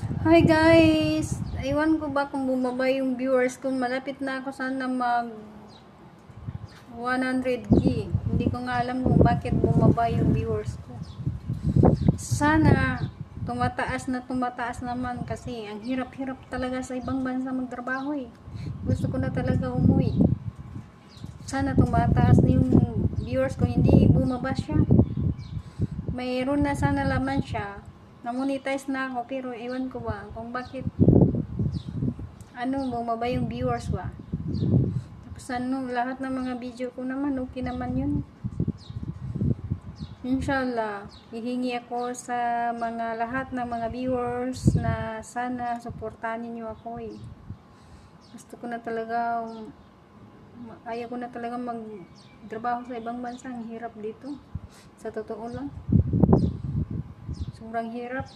Hi guys! Ewan ko ba kung bumaba yung viewers ko. Malapit na ako sana mag 100k. Hindi ko nga alam kung bakit bumaba yung viewers ko. Sana tumataas naman kasi ang hirap-hirap talaga sa ibang bansa magtrabaho eh. Gusto ko na talaga umuwi. Sana tumataas na yung viewers ko, hindi bumaba siya. Mayroon na sana laman siya. Na-monetize na ako pero ewan ko ba kung bakit bumaba yung viewers ba. Tapos lahat ng mga video ko naman okay naman yun. Inshallah, hihingi ako sa lahat ng mga viewers na sana suportahan niyo ako eh. Gusto ko na talaga, ayaw ko na talaga magtrabaho sa ibang bansa. Ang hirap dito. Sa totoo lang. Sobrang hirap.